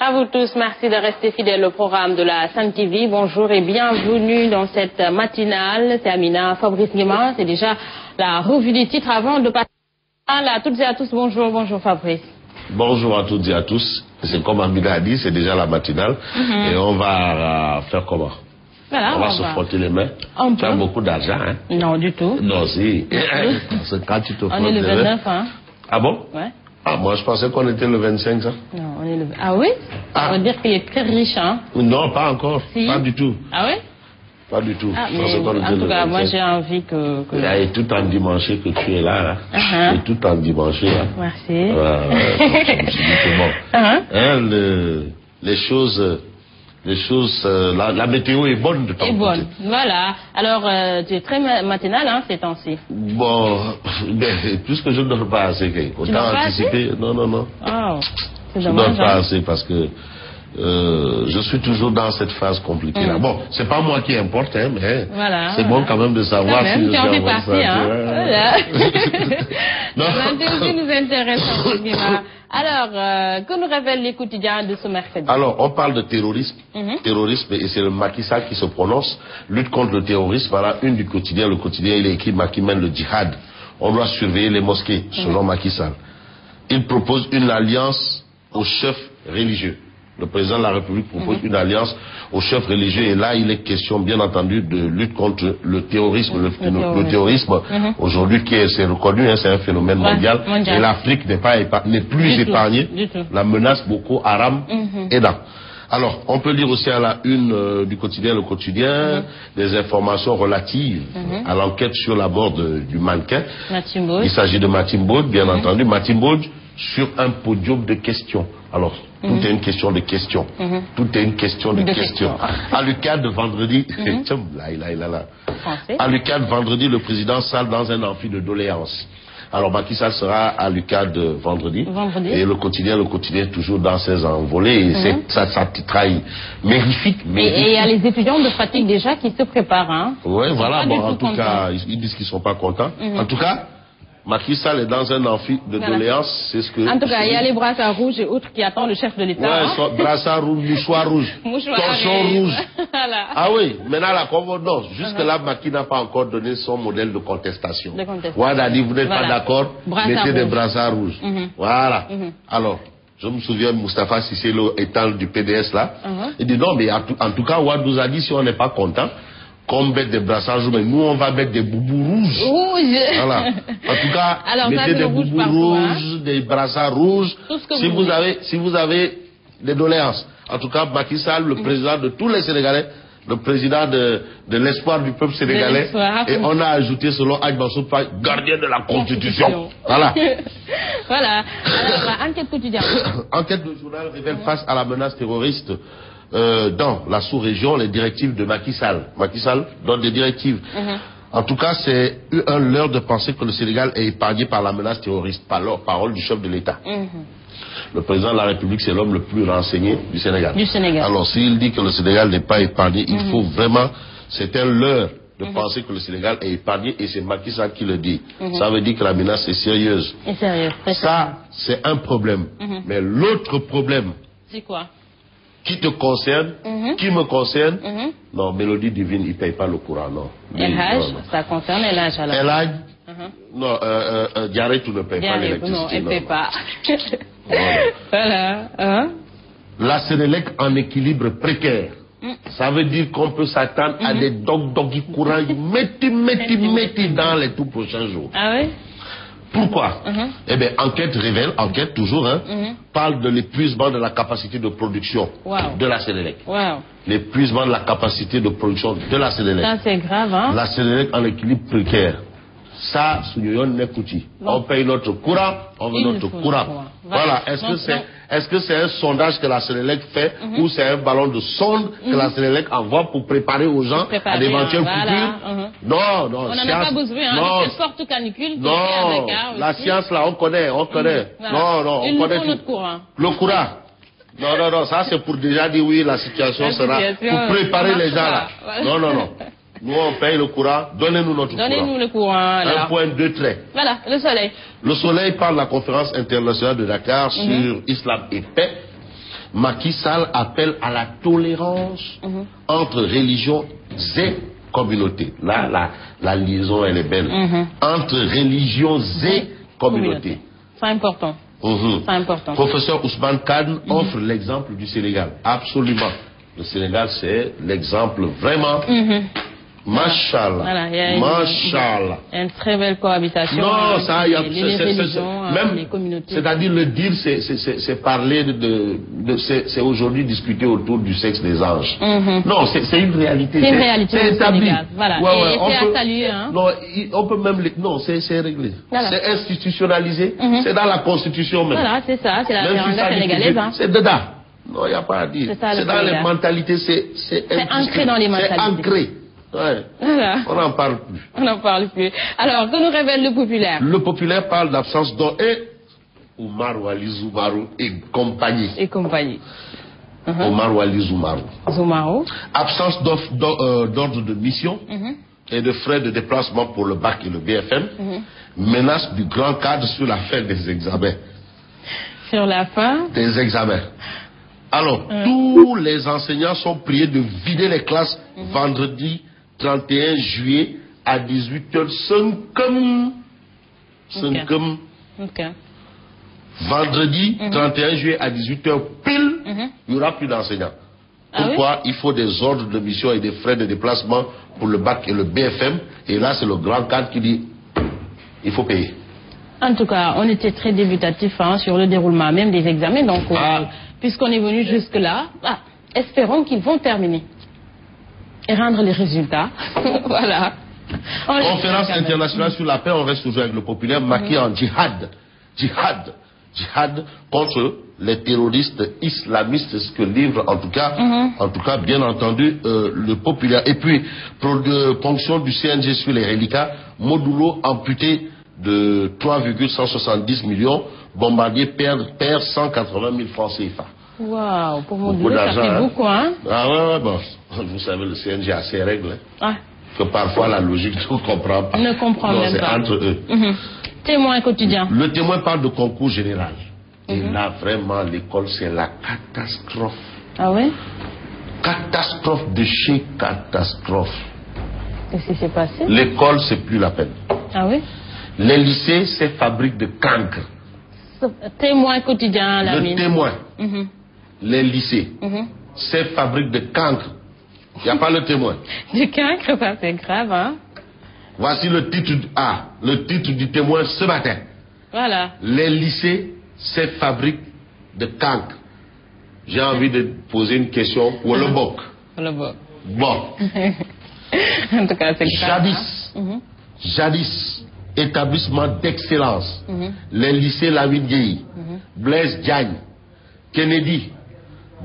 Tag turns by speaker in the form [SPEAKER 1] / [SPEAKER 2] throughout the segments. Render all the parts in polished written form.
[SPEAKER 1] À vous tous, merci de rester fidèles au programme de la Sen TV. Bonjour et bienvenue dans cette matinale. C'est Amina Fabrice Guéma. C'est déjà la revue des titres avant de passer à toutes et à tous. Bonjour, bonjour Fabrice.
[SPEAKER 2] Bonjour à toutes et à tous. C'est comme Amina a dit, c'est déjà la matinale. Et on va faire comment?
[SPEAKER 1] Voilà,
[SPEAKER 2] on va se frotter les mains. Tu as beaucoup d'argent, hein?
[SPEAKER 1] Non, du tout.
[SPEAKER 2] Non, si. Parce que quand tu te frottes
[SPEAKER 1] on est le 29, hein?
[SPEAKER 2] Ah bon?
[SPEAKER 1] Ouais.
[SPEAKER 2] Ah, moi je pensais qu'on était le 25, ça.
[SPEAKER 1] Non, on est le... Ah oui? Ça veut dire qu'il est très riche, hein?
[SPEAKER 2] Non, pas encore.
[SPEAKER 1] Si.
[SPEAKER 2] Pas du tout.
[SPEAKER 1] Ah oui?
[SPEAKER 2] Pas du tout.
[SPEAKER 1] Ah, mais en tout cas, moi j'ai envie que...
[SPEAKER 2] Et tout en dimanche que tu es là. Et tout en dimanche.
[SPEAKER 1] Merci.
[SPEAKER 2] Je me suis dit que bon. Les choses, la météo est bonne de ton côté.
[SPEAKER 1] Bonne, voilà. Alors, tu es très matinal, hein, ces temps-ci.
[SPEAKER 2] Bon, puisque je ne dors pas assez, autant anticiper. Non.
[SPEAKER 1] Oh, c'est dommage.
[SPEAKER 2] Je ne dors pas assez parce que je suis toujours dans cette phase compliquée là. Bon, c'est pas moi qui importe, hein, mais voilà, c'est bon quand même de savoir si je suis en
[SPEAKER 1] partie, hein. Voilà. L'interview nous intéresse. Alors, que nous révèlent les quotidiens de ce mercredi? Alors,
[SPEAKER 2] on parle de terrorisme. Terrorisme, et c'est le Macky Sall qui se prononce. Lutte contre le terrorisme, voilà une du quotidien. Le quotidien, il est écrit Macky mène le djihad. On doit surveiller les mosquées, selon Macky Sall. Il propose une alliance aux chefs religieux. Le président de la République propose une alliance aux chefs religieux, et là il est question bien entendu de lutte contre le terrorisme. Le terrorisme aujourd'hui c'est reconnu, hein, c'est un phénomène mondial. Et l'Afrique n'est plus épargnée. La menace Boko Haram est là. Alors, on peut lire aussi à la une du quotidien, le quotidien, des informations relatives à l'enquête sur la mort du mannequin. Il s'agit de Matimbo, bien entendu. Matimbo sur un podium de questions. Alors, tout est une question de questions. Tout est une question de questions. À l'UCAD vendredi, à l'UCAD vendredi, le président Sall dans un amphi de doléances. Alors, Macky Sall sera à l'UCAD vendredi. Et le quotidien toujours dans ses envolées. Et ça titraille magnifique.
[SPEAKER 1] Et il y a les étudiants de fatigue déjà qui se préparent. Hein.
[SPEAKER 2] Oui, voilà. Bon, en tout cas, ils disent qu'ils ne sont pas contents. En tout cas, Macky Sall est dans un amphi de doléances, c'est ce que...
[SPEAKER 1] En tout cas, il y a les brassards rouges et autres qui attendent le chef de l'État.
[SPEAKER 2] Oui, brassards rouges, mouchoirs rouges, torchons rouges. Voilà. Ah oui, maintenant la convenance. Jusque-là, Macky n'a pas encore donné son modèle de contestation. Ouad a dit, vous n'êtes pas d'accord, mettez des brassards rouges. Voilà. Alors, je me souviens de Moustapha Cissé étant du PDS là. Il dit non, mais en tout cas, Ouad nous a dit si on n'est pas content, qu'on mette des brassards rouges, mais nous on va mettre des boubous rouges. Voilà. En tout cas, alors, mettez des boubous rouges, des brassards rouges. Si vous avez des doléances. En tout cas, Macky Sall, le président de tous les Sénégalais, le président de l'espoir du peuple sénégalais, et on a ajouté selon Hadj Mansour Faye, gardien de la Constitution. Voilà.
[SPEAKER 1] Voilà. Alors, enquête quotidienne.
[SPEAKER 2] Enquête de journal révèle face à la menace terroriste. Dans la sous-région, les directives de Macky Sall. Macky Sall donne des directives. En tout cas, c'est un leurre de penser que le Sénégal est épargné par la menace terroriste, par leur parole du chef de l'État. Le président de la République, c'est l'homme le plus renseigné du Sénégal. Alors, s'il dit que le Sénégal n'est pas épargné, il faut vraiment... C'est un leurre de penser que le Sénégal est épargné, et c'est Macky Sall qui le dit. Ça veut dire que la menace est sérieuse. Ça, c'est un problème. Mais l'autre problème...
[SPEAKER 1] C'est quoi?
[SPEAKER 2] Qui te concerne, qui me concerne. Non, Mélodie Divine, il ne paye pas le courant, non.
[SPEAKER 1] Ça concerne El Hadj alors.
[SPEAKER 2] El Hadj, non, Diarratou ne paye pas l'électricité.
[SPEAKER 1] Non, elle ne paye pas. Voilà.
[SPEAKER 2] La Sénélec en équilibre précaire. Ça veut dire qu'on peut s'attendre à des dog-doggy courants, metti dans les tout prochains jours.
[SPEAKER 1] Ah oui?
[SPEAKER 2] Pourquoi? Eh bien, enquête toujours, parle de l'épuisement de la capacité de production de la Sénélec. L'épuisement de la capacité de production de la Sénélec.
[SPEAKER 1] Ça, c'est grave, hein?
[SPEAKER 2] La Sénélec en équilibre précaire. Ça, on paye notre courant, on veut notre courant. Voilà. Est-ce que c'est un sondage que la Sénélec fait ou c'est un ballon de sonde que la Sénélec envoie pour préparer aux gens à d'éventuelles coupures? Non,
[SPEAKER 1] on n'en a pas besoin, hein, cette forte canicule.
[SPEAKER 2] Non, la science là, on connaît. Non, on connaît tout. Le courant. Non, ça c'est pour déjà dire oui, la situation sera pour préparer les gens là. Non. Nous, on paye le courant, donnez-nous notre courant.
[SPEAKER 1] Donnez-nous le courant.
[SPEAKER 2] Un point, deux traits.
[SPEAKER 1] Voilà, le soleil.
[SPEAKER 2] Le soleil parle de la conférence internationale de Dakar sur Islam et paix. Macky Sall appelle à la tolérance entre religions et communautés. Là, la liaison, elle est belle. Entre religions et communautés.
[SPEAKER 1] C'est important. C'est important.
[SPEAKER 2] Professeur Ousmane Kane offre l'exemple du Sénégal. Absolument. Le Sénégal, c'est l'exemple vraiment. Machallah.
[SPEAKER 1] Voilà, il y a une très belle cohabitation.
[SPEAKER 2] Non, ça, il y a
[SPEAKER 1] les religions,
[SPEAKER 2] même,
[SPEAKER 1] les communautés.
[SPEAKER 2] C'est-à-dire le dire, c'est parler c'est aujourd'hui discuter autour du sexe des anges. Non, c'est une réalité.
[SPEAKER 1] C'est une réalité.
[SPEAKER 2] C'est établi.
[SPEAKER 1] Voilà.
[SPEAKER 2] Ouais,
[SPEAKER 1] et c'est à saluer. Hein.
[SPEAKER 2] Non, on peut même. Non, c'est réglé. Voilà. C'est institutionnalisé. C'est dans la Constitution même.
[SPEAKER 1] Voilà, c'est ça. C'est la véranda sénégalaise. Hein.
[SPEAKER 2] C'est dedans. Non, il n'y a pas à dire. C'est dans les mentalités. C'est
[SPEAKER 1] ancré dans les mentalités.
[SPEAKER 2] C'est ancré. Ouais. Voilà. On n'en parle plus.
[SPEAKER 1] On n'en parle plus. Alors, que nous révèle le populaire?
[SPEAKER 2] Le populaire parle d'absence d'ordre et Oumar Wali Zoumarou et compagnie.
[SPEAKER 1] Et compagnie.
[SPEAKER 2] Oumar Wali Zoumarou.
[SPEAKER 1] Zoumarou.
[SPEAKER 2] Absence d'ordre de mission et de frais de déplacement pour le bac et le BFM. Menace du grand cadre sur la fin des examens.
[SPEAKER 1] Sur la fin
[SPEAKER 2] des examens. Alors, tous les enseignants sont priés de vider les classes vendredi 31 juillet à 18h. Vendredi 31 juillet à 18h pile, il n'y aura plus d'enseignants. Pourquoi? Il faut des ordres de mission et des frais de déplacement pour le bac et le BFM. Et là, c'est le grand cadre qui dit il faut payer.
[SPEAKER 1] En tout cas, on était très débutatif sur le déroulement même des examens. Donc, puisqu'on est venu jusque-là, espérons qu'ils vont terminer et rendre les résultats. Voilà.
[SPEAKER 2] Conférence internationale sur la paix, on reste toujours avec le populaire, Macky en djihad. Djihad contre les terroristes islamistes, ce que livre en tout cas, bien entendu, le populaire. Et puis, ponction du CNG sur les reliquats, modulo amputé de 3,170 millions, Bombardier perd 180 000 francs CFA.
[SPEAKER 1] Waouh, pour modulo, ça fait beaucoup, hein?
[SPEAKER 2] Ah ouais, bon, vous savez, le CNG a ses règles, que parfois la logique ne comprend pas.
[SPEAKER 1] Ne comprend même pas.
[SPEAKER 2] C'est entre eux.
[SPEAKER 1] Témoin quotidien.
[SPEAKER 2] Le témoin parle de concours général. Et là, vraiment, l'école, c'est la catastrophe.
[SPEAKER 1] Ah ouais?
[SPEAKER 2] Catastrophe de chez catastrophe.
[SPEAKER 1] Qu'est-ce qui s'est passé?
[SPEAKER 2] L'école, c'est plus la peine.
[SPEAKER 1] Ah oui?
[SPEAKER 2] Les lycées, c'est fabrique de cancre.
[SPEAKER 1] Témoin quotidien, la
[SPEAKER 2] Le témoin. Les lycées, c'est fabrique de cancre. Il n'y a pas le témoin.
[SPEAKER 1] Du cancre, ça c'est grave, hein?
[SPEAKER 2] Voici le titre du témoin ce matin.
[SPEAKER 1] Voilà.
[SPEAKER 2] Les lycées, c'est fabrique de cancre. J'ai envie de poser une question pour le BOC.
[SPEAKER 1] Le BOC.
[SPEAKER 2] Bon.
[SPEAKER 1] En tout cas, c'est grave.
[SPEAKER 2] Jadis, établissement d'excellence. Les lycées Lamine Gueye, Blaise Diagne, Kennedy,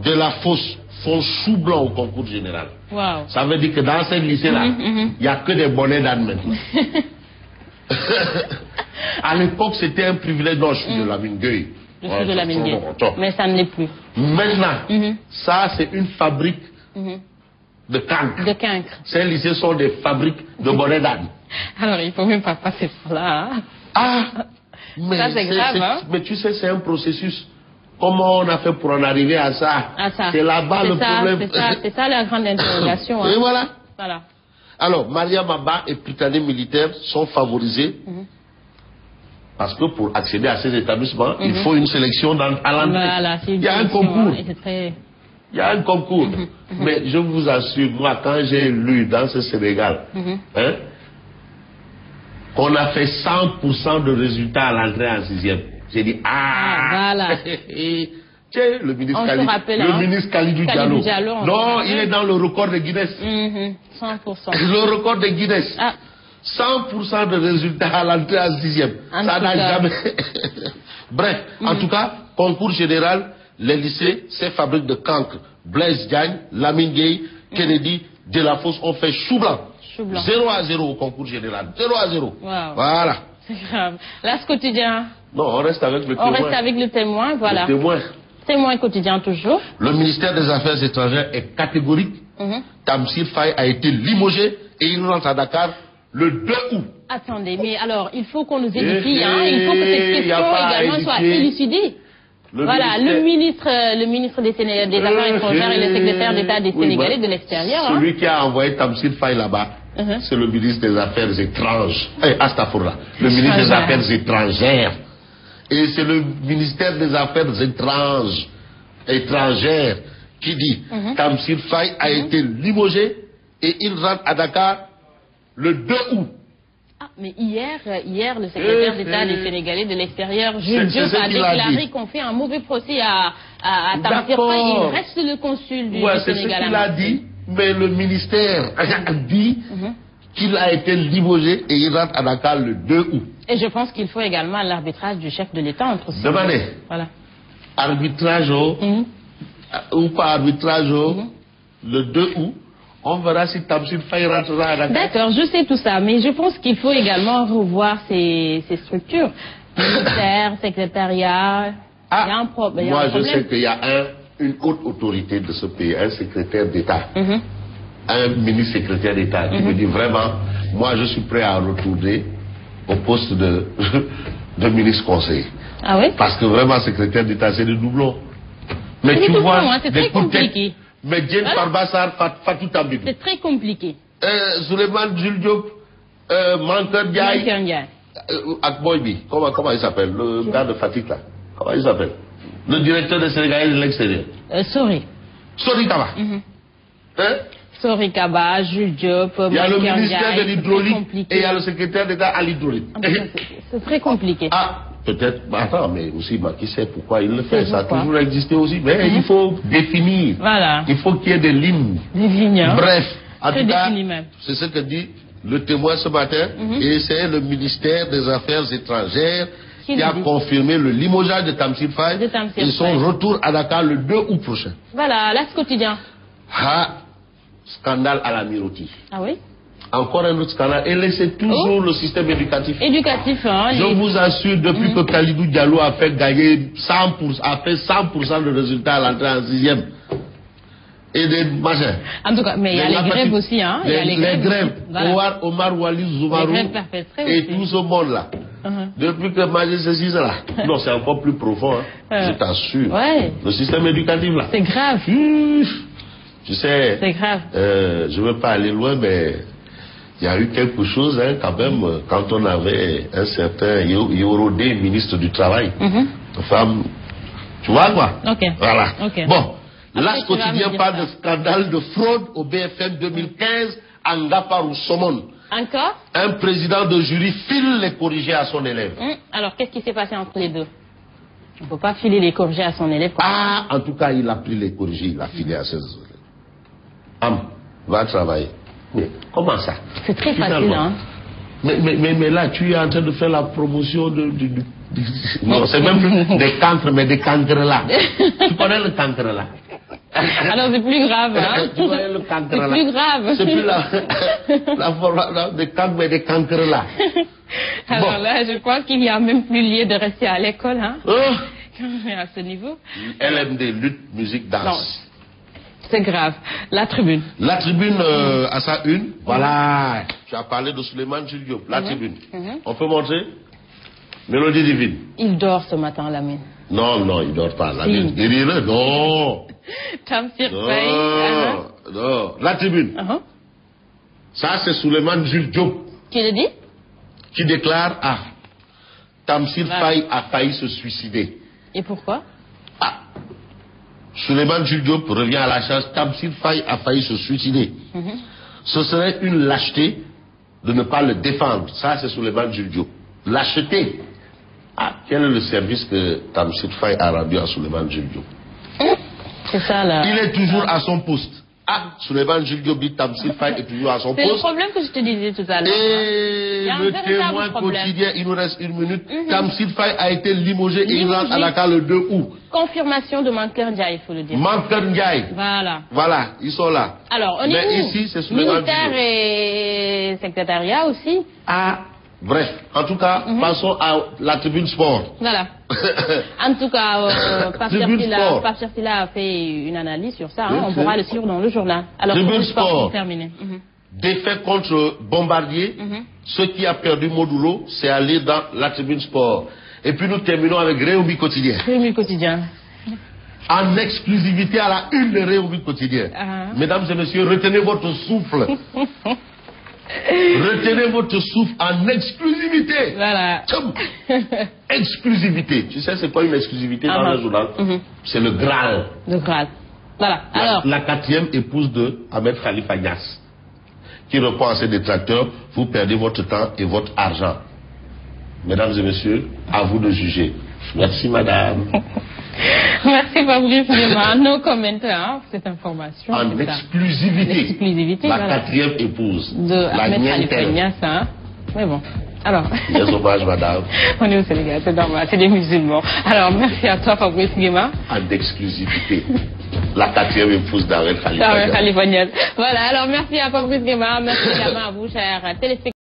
[SPEAKER 2] de la Fosse font chou blanc au concours général.
[SPEAKER 1] Wow.
[SPEAKER 2] Ça veut dire que dans ces lycées-là, il n'y a que des bonnets d'âne maintenant. À l'époque, c'était un privilège. Non, je suis de Lamine Gueye.
[SPEAKER 1] Je suis de Lamine Gueye. Mais ça ne l'est plus.
[SPEAKER 2] Maintenant, ça, c'est une fabrique de cancre.
[SPEAKER 1] De cancre.
[SPEAKER 2] Ces lycées sont des fabriques de bonnets d'âne.
[SPEAKER 1] Alors, il ne faut même pas passer par là. Hein?
[SPEAKER 2] Ah, mais
[SPEAKER 1] ça, c'est grave. Hein?
[SPEAKER 2] Mais tu sais, c'est un processus. Comment on a fait pour en arriver à ça? C'est là-bas le problème.
[SPEAKER 1] C'est ça la grande interrogation. Hein?
[SPEAKER 2] Et voilà. Alors, Maria Maba et Prytanée militaire sont favorisés parce que pour accéder à ces établissements, il faut une sélection à l'entrée.
[SPEAKER 1] Voilà,
[SPEAKER 2] il y a un concours.
[SPEAKER 1] Il
[SPEAKER 2] y a un concours. Mais je vous assure, moi, quand j'ai lu dans ce Sénégal, qu'on a fait 100% de résultats à l'entrée en 6e, j'ai dit,
[SPEAKER 1] voilà.
[SPEAKER 2] Tiens, le ministre Kalidou Diallo. Non, il est dans le record de Guinness.
[SPEAKER 1] 100%.
[SPEAKER 2] Le record de Guinness. 100% de résultats à l'entrée en 6e. Ça n'a jamais. Bref, en tout cas, concours général, les lycées, c'est fabrique de cancre. Blaise Diagne, Lamine Gueye, Kennedy, De La Fosse ont fait chou blanc. 0-0 au concours général. 0-0.
[SPEAKER 1] Wow.
[SPEAKER 2] Voilà.
[SPEAKER 1] C'est grave. Là, ce quotidien.
[SPEAKER 2] Non, on reste avec le témoin.
[SPEAKER 1] On reste avec le témoin, voilà.
[SPEAKER 2] Le témoin.
[SPEAKER 1] Témoin quotidien toujours.
[SPEAKER 2] Le ministère des Affaires étrangères est catégorique. Tamsir Faye a été limogé et il rentre à Dakar le 2 août.
[SPEAKER 1] Attendez, mais alors, il faut qu'on nous édifie, hein. Il faut que cette question également soit élucidée. Voilà, le ministre des Affaires étrangères et le secrétaire d'État des Sénégalais de l'extérieur.
[SPEAKER 2] Celui qui a envoyé Tamsir Faye là-bas, c'est le ministre des Affaires étranges. Astaghfirullah, le ministre des Affaires étrangères. Et c'est le ministère des Affaires étrangères qui dit Tamsir Faye a été limogé et il rentre à Dakar le 2 août.
[SPEAKER 1] Ah, mais hier, le secrétaire d'État des Sénégalais de l'extérieur, Jules Diop, a déclaré qu'on fait un mauvais procès à Tamsir Faye. Il reste le consul du Sénégal.
[SPEAKER 2] C'est ce qu'il a dit, mais le ministère a dit qu'il a été limogé et il rentre à Dakar le 2 août.
[SPEAKER 1] Et je pense qu'il faut également l'arbitrage du chef de l'État entre ces deux.
[SPEAKER 2] Demandez.
[SPEAKER 1] Voilà.
[SPEAKER 2] Arbitrage ou pas arbitrage le 2 août. On verra si Tamsir Faye rentrera à Dakar.
[SPEAKER 1] D'accord, je sais tout ça, mais je pense qu'il faut également revoir ces structures. Ministère, secrétariat. Il y a un problème.
[SPEAKER 2] Moi, je sais qu'il y a une haute autorité de ce pays, un secrétaire d'État, un ministre secrétaire d'État qui me dit vraiment, moi je suis prêt à retourner au poste de ministre conseiller.
[SPEAKER 1] Ah oui?
[SPEAKER 2] Parce que vraiment, secrétaire d'État, c'est des doublons. Mais tu vois,
[SPEAKER 1] c'est très compliqué.
[SPEAKER 2] Mais Diène Farbassar, Fatou Tambidou.
[SPEAKER 1] C'est très compliqué.
[SPEAKER 2] Souleymane Jules Diop, Mankeur Ndiaye. Akboybi, comment il s'appelle? Le gars de Fatick là. Comment il s'appelle? Le directeur des Sénégalais de l'extérieur. Sori Kaba.
[SPEAKER 1] Sori Kaba, Jules Diop,
[SPEAKER 2] il y a le ministère de l'hydraulique et il y a le secrétaire d'État à l'hydraulique.
[SPEAKER 1] C'est très compliqué.
[SPEAKER 2] Ah, peut-être, attends, mais aussi, qui sait pourquoi il le fait. Ça a toujours existé aussi. Mais il faut définir.
[SPEAKER 1] Voilà.
[SPEAKER 2] Il faut qu'il y ait des lignes.
[SPEAKER 1] Des lignes.
[SPEAKER 2] Bref, en tout cas,
[SPEAKER 1] même.
[SPEAKER 2] c'est ce que dit le témoin ce matin. Et c'est le ministère des Affaires étrangères qui a confirmé le limogeage de Tamsir Faye et son retour à Dakar le 2 août prochain.
[SPEAKER 1] Voilà, l'As quotidien.
[SPEAKER 2] Scandale à la Miroti.
[SPEAKER 1] Ah oui?
[SPEAKER 2] Encore un autre scandale. Et laissez toujours le système éducatif.
[SPEAKER 1] Je
[SPEAKER 2] vous assure, depuis que Khalidou Diallo a fait gagner 100% de résultats à l'entrée en 6e. Et des machins.
[SPEAKER 1] En tout cas, mais il y a les grèves aussi, hein.
[SPEAKER 2] Les grèves. Voilà. Omar Wali Zoumarou et tout ce monde-là. Depuis que Magé ceci, là. Non, c'est encore plus profond, hein. Je t'assure. Le système éducatif, là.
[SPEAKER 1] C'est grave.
[SPEAKER 2] Tu sais,
[SPEAKER 1] c'est grave.
[SPEAKER 2] Je ne veux pas aller loin, mais il y a eu quelque chose, hein, quand même, quand on avait un certain Yorodé, ministre du Travail. Femme, tu vois quoi? Voilà. Bon, l'As quotidien parle de scandale de fraude au BFM 2015 à Ngaparou Somone.
[SPEAKER 1] Encore?
[SPEAKER 2] Un président de jury file les corrigés à son élève.
[SPEAKER 1] Alors, qu'est-ce qui s'est passé entre les deux? On ne peut pas filer les corrigés à son élève.
[SPEAKER 2] En tout cas, il a pris les corrigés, il a filé à ses élèves. Va travailler. Mais comment ça?
[SPEAKER 1] C'est très facile, hein?
[SPEAKER 2] Mais là, tu es en train de faire la promotion non, c'est même plus des cancres, mais des cancres là. Tu connais le cancre là?
[SPEAKER 1] Alors c'est plus grave, hein?
[SPEAKER 2] Tu connais le cancre là?
[SPEAKER 1] C'est plus grave.
[SPEAKER 2] C'est plus la forme des cancres, mais des cancres là.
[SPEAKER 1] Alors là, je crois qu'il n'y a même plus lieu de rester à l'école, hein? À ce niveau.
[SPEAKER 2] LMD, lutte, musique, danse. Non.
[SPEAKER 1] C'est grave. La Tribune.
[SPEAKER 2] La Tribune à sa une. Voilà. Tu as parlé de Souleymane Jules Diop. La Tribune. On peut montrer? Mélodie divine.
[SPEAKER 1] Il dort ce matin, Lamine.
[SPEAKER 2] Non, il dort pas. Lamine. Dis-le. Non.
[SPEAKER 1] Tamsir Faye.
[SPEAKER 2] Non. La Tribune. Ça, c'est Souleymane Jules Diop.
[SPEAKER 1] Qui le dit?
[SPEAKER 2] Qui déclare Tamsir Faye a failli se suicider.
[SPEAKER 1] Et pourquoi?
[SPEAKER 2] Souleymane Jules Diop revient à la charge. Tamsir Faye a failli se suicider. Ce serait une lâcheté de ne pas le défendre. Ça, c'est Souleymane Jules Diop. Lâcheté. Quel est le service que Tamsir Faye a rendu à Souleymane Jules Diop?
[SPEAKER 1] C'est ça, là.
[SPEAKER 2] Il est toujours à son poste. Souleymane Jules Diop dit Tamsir Faye est toujours à son poste.
[SPEAKER 1] C'est le problème que je te disais tout à l'heure.
[SPEAKER 2] Et le témoin quotidien, il nous reste une minute. Tamsir Faye a été limogé et il rentre à Dakar le 2 août.
[SPEAKER 1] Confirmation de Mankeur Ndiaye, il faut le dire.
[SPEAKER 2] Mankeur Ndiaye. Voilà, ils sont là.
[SPEAKER 1] Alors, on est où?
[SPEAKER 2] Ici, c'est Souleymane
[SPEAKER 1] Ministère et secrétariat aussi.
[SPEAKER 2] Bref, en tout cas, passons à la Tribune Sport.
[SPEAKER 1] Voilà. En tout cas, Pape Chertila a fait une analyse sur ça. On pourra le suivre dans le journal. Alors,
[SPEAKER 2] Tribune Sport.
[SPEAKER 1] Terminé.
[SPEAKER 2] Défaite contre Bombardier. Ce qui a perdu Modulo, c'est aller dans la Tribune Sport. Et puis nous terminons avec Réumi Quotidien.
[SPEAKER 1] Réumi Quotidien.
[SPEAKER 2] En exclusivité à la une de Réumi Quotidien. Mesdames et messieurs, retenez votre souffle. Retenez votre souffle en exclusivité.
[SPEAKER 1] Voilà.
[SPEAKER 2] Exclusivité. Tu sais c'est quoi une exclusivité dans le journal? C'est le Graal.
[SPEAKER 1] Le Graal. Voilà. Alors.
[SPEAKER 2] La quatrième épouse de Ahmed Khalifa Niasse, qui répond à ses détracteurs: vous perdez votre temps et votre argent. Mesdames et messieurs, à vous de juger. Merci madame.
[SPEAKER 1] Merci Fabrice Nguema. Nos commentaires pour cette information.
[SPEAKER 2] En exclusivité. La quatrième épouse
[SPEAKER 1] de Ahmed Khalifa Niasse. Mais bon. Alors.
[SPEAKER 2] Yes, hommage madame.
[SPEAKER 1] On est au Sénégal, c'est normal, c'est des musulmans. Alors merci à toi Fabrice Nguema.
[SPEAKER 2] En exclusivité. La quatrième épouse d'Ahmed Khalifa Niasse.
[SPEAKER 1] Voilà, alors merci à Fabrice Nguema, merci également à vous chers téléspectateurs.